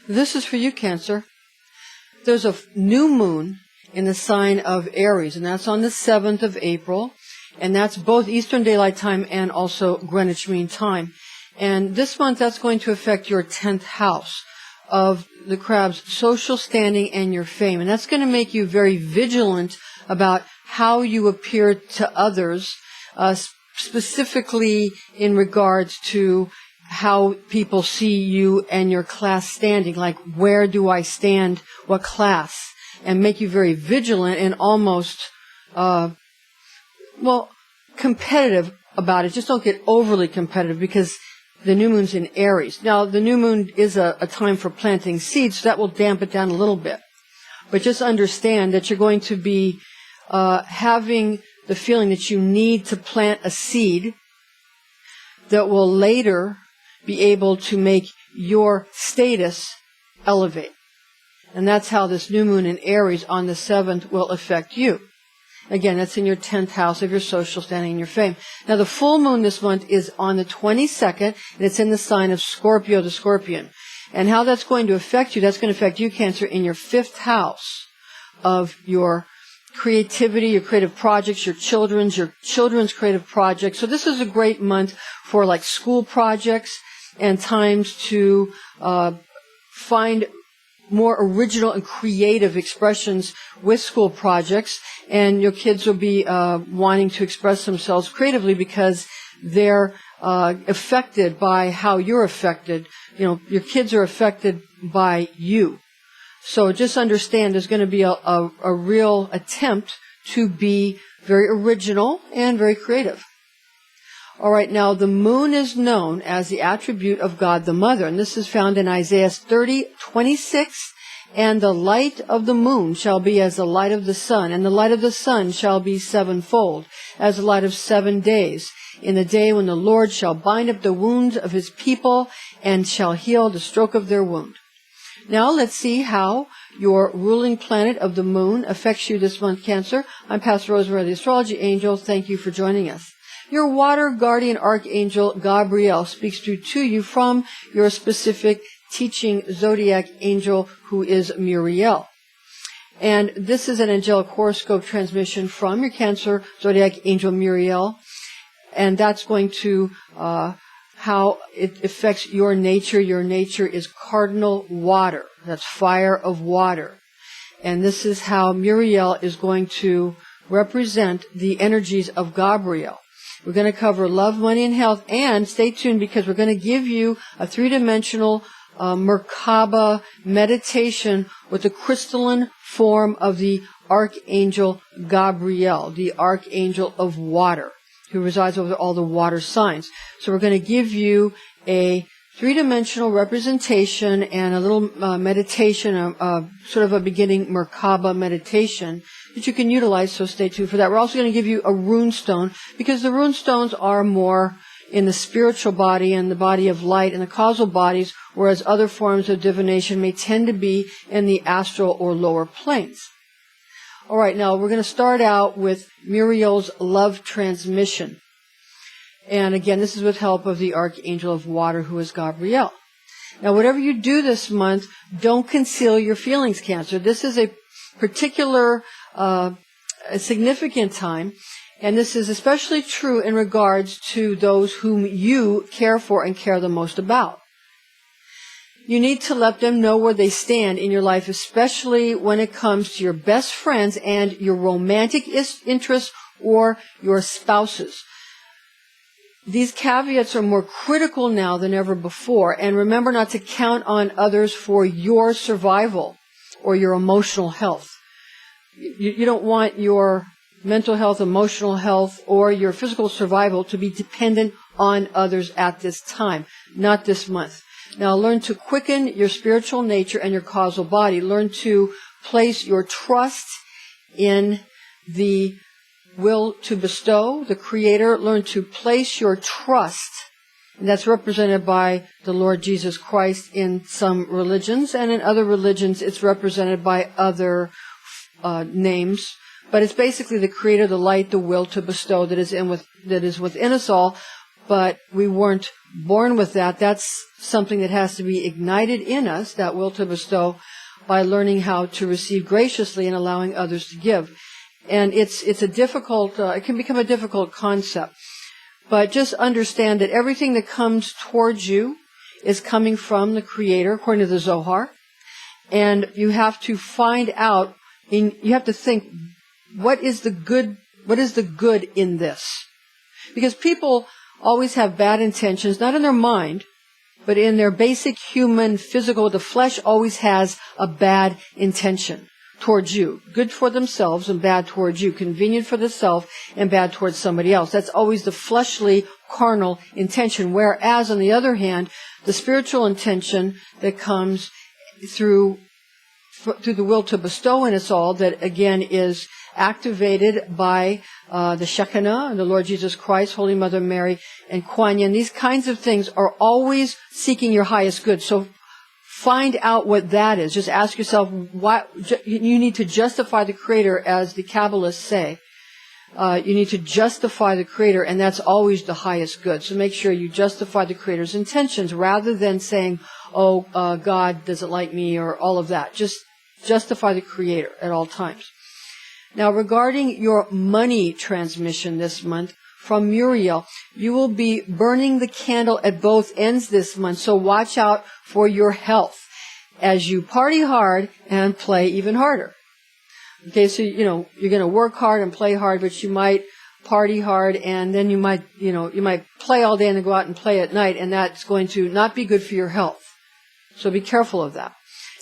This is for you, Cancer. There's a new moon in the sign of Aries, and that's on the 7th of April, and that's both Eastern Daylight Time and also Greenwich Mean Time. And this month, that's going to affect your 10th house of the crab's social standing and your fame. And that's going to make you very vigilant about how you appear to others, specifically in regards to how people see you and your class standing, like where do I stand, what class, and make you very vigilant and almost, competitive about it. Just don't get overly competitive because the new moon's in Aries. Now, the new moon is a time for planting seeds, so that will damp it down a little bit. But just understand that you're going to be having the feeling that you need to plant a seed that will later be able to make your status elevate. And that's how this new moon in Aries on the 7th will affect you. Again, that's in your 10th house of your social standing and your fame. Now, the full moon this month is on the 22nd, and it's in the sign of Scorpio, the Scorpion. And how that's going to affect you, that's going to affect you, Cancer, in your 5th house of your creativity, your creative projects, your children's creative projects. So this is a great month for like school projects and times to find more original and creative expressions with school projects, and your kids will be wanting to express themselves creatively because they're affected by how you're affected. You know, your kids are affected by you. So just understand there's going to be a real attempt to be very original and very creative. All right, now the moon is known as the attribute of God the Mother, and this is found in Isaiah 30:26. And the light of the moon shall be as the light of the sun, and the light of the sun shall be sevenfold, as the light of 7 days, in the day when the Lord shall bind up the wounds of his people and shall heal the stroke of their wound. Now let's see how your ruling planet of the moon affects you this month, Cancer. I'm Pastor Rosemary, the Astrology Angel. Thank you for joining us. Your water guardian archangel, Gabriel, speaks to you from your specific teaching zodiac angel, who is Muriel. And this is an angelic horoscope transmission from your Cancer zodiac angel, Muriel. And that's going to how it affects your nature. Your nature is cardinal water. That's fire of water. And this is how Muriel is going to represent the energies of Gabriel. We're going to cover love, money, and health. And stay tuned because we're going to give you a three-dimensional Merkaba meditation with the crystalline form of the Archangel Gabriel, the Archangel of Water, who resides over all the water signs. So we're going to give you a three-dimensional representation and a little meditation, sort of a beginning Merkaba meditation that you can utilize, so stay tuned for that. We're also going to give you a rune stone, because the rune stones are more in the spiritual body and the body of light and the causal bodies, whereas other forms of divination may tend to be in the astral or lower planes. All right, now we're going to start out with Muriel's love transmission. And again, this is with help of the Archangel of Water, who is Gabriel. Now, whatever you do this month, don't conceal your feelings, Cancer. This is a particular, a significant time, and this is especially true in regards to those whom you care for and care the most about. You need to let them know where they stand in your life, especially when it comes to your best friends and your romantic interests or your spouses. These caveats are more critical now than ever before, and remember not to count on others for your survival or your emotional health. You don't want your mental health, emotional health, or your physical survival to be dependent on others at this time, not this month. Now learn to quicken your spiritual nature and your causal body. Learn to place your trust in the will to bestow, the Creator. Learn to place your trust, and that's represented by the Lord Jesus Christ in some religions, and in other religions it's represented by other names. But it's basically the Creator, the light, the will to bestow that is within us all. but we weren't born with that. That's something that has to be ignited in us, that will to bestow, by learning how to receive graciously and allowing others to give. And it's a difficult, it can become a difficult concept. But just understand that everything that comes towards you is coming from the Creator, according to the Zohar. And you have to find out, you have to think, what is the good in this? Because people always have bad intentions, not in their mind, but in their basic human physical, the flesh always has a bad intention towards you. Good for themselves and bad towards you. Convenient for the self and bad towards somebody else. That's always the fleshly, carnal intention. Whereas, on the other hand, the spiritual intention that comes through the will to bestow in us all, that again is activated by the Shekinah, the Lord Jesus Christ, Holy Mother Mary, and Kuan Yin. These kinds of things are always seeking your highest good. So find out what that is. Just ask yourself, you need to justify the Creator, as the Kabbalists say. You need to justify the Creator, and that's always the highest good. So make sure you justify the Creator's intentions, rather than saying, God doesn't like me, or all of that. Just justify the Creator at all times. Now, regarding your money transmission this month, from Muriel, you will be burning the candle at both ends this month, so watch out for your health as you party hard and play even harder. Okay, so, you're going to work hard and play hard, but you might party hard, and then you might play all day and then go out and play at night, and that's going to not be good for your health. So be careful of that.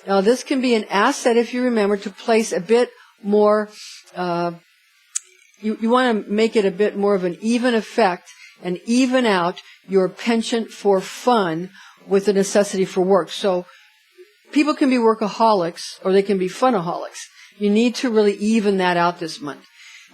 Now, this can be an asset if you remember to place a bit more, you want to make it a bit more of an even effect and even out your penchant for fun with the necessity for work. So people can be workaholics, or they can be funaholics. You need to really even that out this month.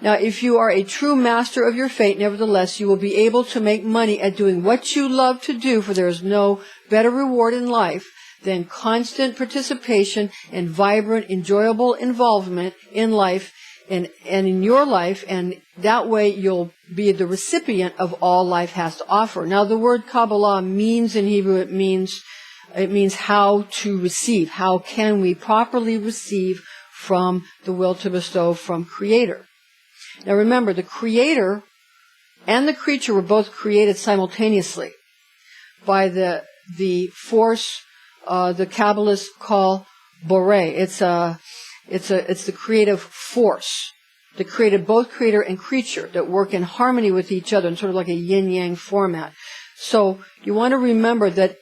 Now, if you are a true master of your fate, nevertheless, you will be able to make money at doing what you love to do, for there is no better reward in life than constant participation and vibrant, enjoyable involvement in life and in your life, and that way you'll be the recipient of all life has to offer. Now, the word Kabbalah means in Hebrew, it means how to receive. How can we properly receive from the will to bestow from Creator? Now remember, the Creator and the creature were both created simultaneously by the force the Kabbalists call Boré. It's the creative force that created both creator and creature that work in harmony with each other in sort of like a yin-yang format. So you want to remember that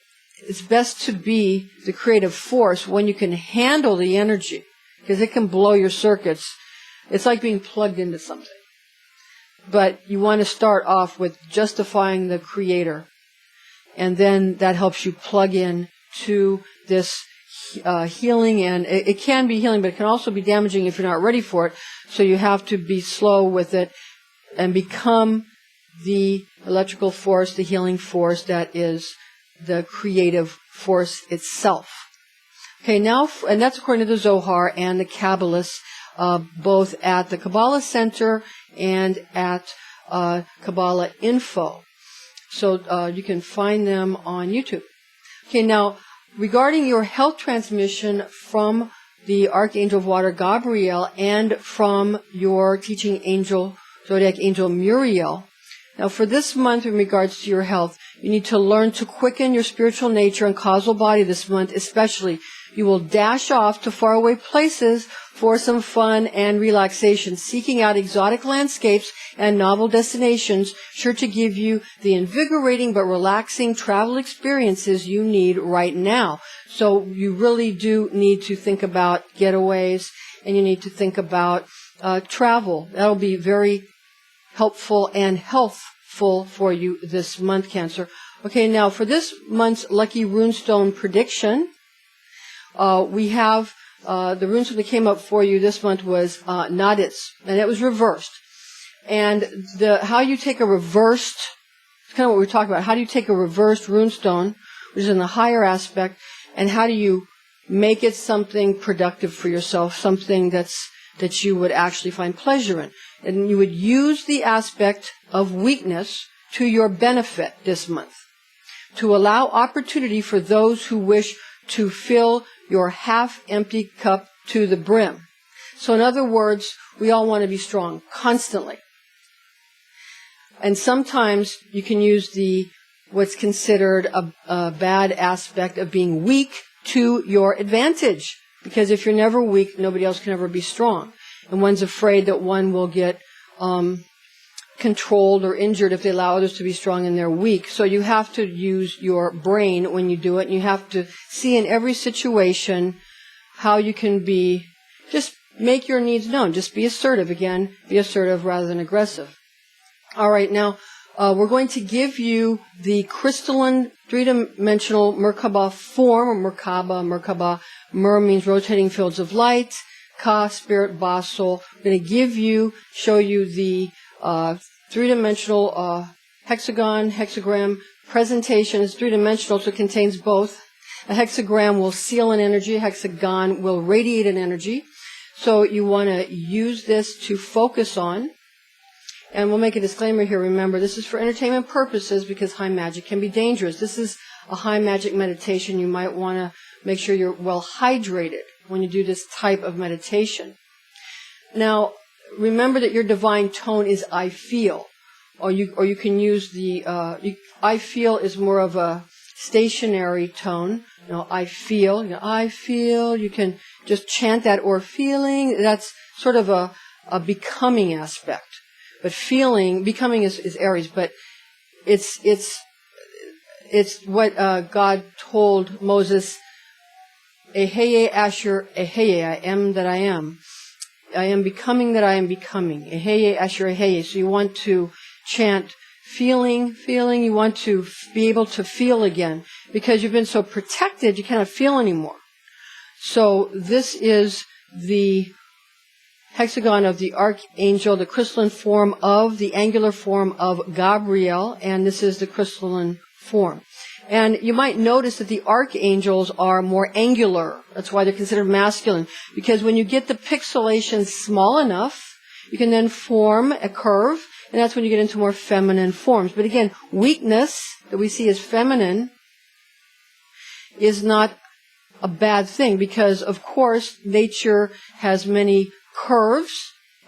it's best to be the creative force when you can handle the energy, because it can blow your circuits. It's like being plugged into something. But you want to start off with justifying the Creator, and then that helps you plug in to this healing, and it can be healing, but it can also be damaging if you're not ready for it. So you have to be slow with it and become the electrical force, the healing force that is the creative force itself. Okay, now, and that's according to the Zohar and the Kabbalists, both at the Kabbalah Center and at Kabbalah Info. So you can find them on YouTube. Okay, now, regarding your health transmission from the Archangel of Water, Gabriel, and from your teaching angel, Zodiac angel, Muriel. Now, for this month, in regards to your health, you need to learn to quicken your spiritual nature and causal body this month, especially. You will dash off to faraway places for some fun and relaxation, seeking out exotic landscapes and novel destinations, sure to give you the invigorating but relaxing travel experiences you need right now. So you really do need to think about getaways, and you need to think about travel. That'll be very helpful and healthful for you this month, Cancer. Okay, now for this month's lucky runestone prediction, we have the runestone that came up for you this month was Naditz, and it was reversed. And how you take a reversed, it's kind of what we're talking about, how do you take a reversed runestone, which is in the higher aspect, and how do you make it something productive for yourself, something that you would actually find pleasure in. And you would use the aspect of weakness to your benefit this month, to allow opportunity for those who wish to fill your half-empty cup to the brim. So in other words, we all want to be strong constantly. And sometimes you can use what's considered a bad aspect of being weak to your advantage. Because if you're never weak, nobody else can ever be strong. And one's afraid that one will get controlled or injured if they allow others to be strong and they're weak. So you have to use your brain when you do it. And you have to see in every situation how you can just make your needs known. Just be assertive again. Be assertive rather than aggressive. All right, now we're going to give you the crystalline three-dimensional Merkaba form, or Merkaba. Mer means rotating fields of light. Ka, spirit, ba, soul. We're going to show you the three-dimensional hexagram presentation. Is three-dimensional, so it contains both. A hexagram will seal an energy. A hexagon will radiate an energy. So you want to use this to focus on. And we'll make a disclaimer here. Remember, this is for entertainment purposes because high magic can be dangerous. This is a high magic meditation. You might want to make sure you're well hydrated when you do this type of meditation. Now, remember that your divine tone is I feel. Or you can use I feel is more of a stationary tone. I feel. You can just chant that, or feeling. That's sort of a becoming aspect. But becoming is Aries, but it's what God told Moses, Eheye Asher Eheye, I am that I am. I am becoming that I am becoming. Eheye Asher Eheye. So you want to chant feeling. You want to be able to feel again. Because you've been so protected, you cannot feel anymore. So this is the hexagon of the Archangel, the crystalline form of the angular form of Gabriel, and this is the crystalline form. And you might notice that the archangels are more angular. That's why they're considered masculine. Because when you get the pixelation small enough, you can then form a curve, and that's when you get into more feminine forms. But again, weakness that we see as feminine is not a bad thing, because of course nature has many curves,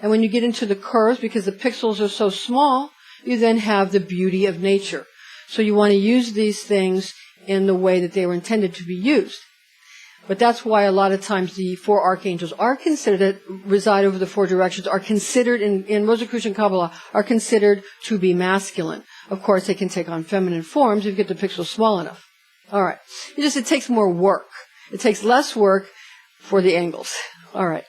and when you get into the curves, because the pixels are so small, you then have the beauty of nature. So you want to use these things in the way that they were intended to be used. But that's why a lot of times the four archangels are considered, reside over the four directions, are considered in Rosicrucian Kabbalah, are considered to be masculine. Of course, they can take on feminine forms if you get the pixels small enough. All right. It takes more work. It takes less work for the angles. All right.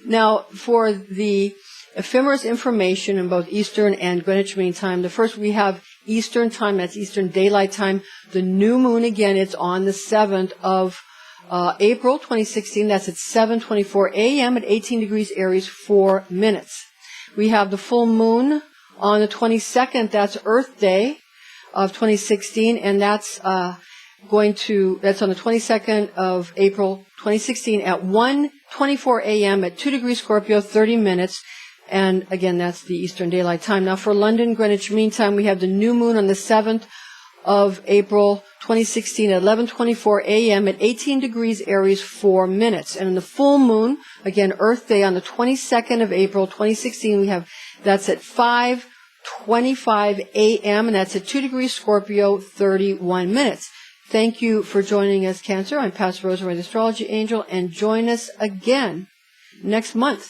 Now, for the ephemeris information in both Eastern and Greenwich Mean Time, the first we have Eastern Time, that's Eastern Daylight Time. The new moon, again, it's on the 7th of April 2016. That's at 7:24 a.m. at 18 degrees Aries, 4 minutes. We have the full moon on the 22nd. That's Earth Day of 2016, and that's on the 22nd of April 2016 at 1:24 a.m. at 2 degrees Scorpio, 30 minutes. And again, that's the Eastern Daylight Time. Now for London, Greenwich Mean Time, we have the new moon on the 7th of April 2016 at 11:24 a.m. at 18 degrees Aries, 4 minutes. And in the full moon, again, Earth Day on the 22nd of April 2016, that's at 5:25 a.m. and that's at 2 degrees Scorpio, 31 minutes. Thank you for joining us, Cancer. I'm Pastor Rosemary, the Astrology Angel, and join us again next month.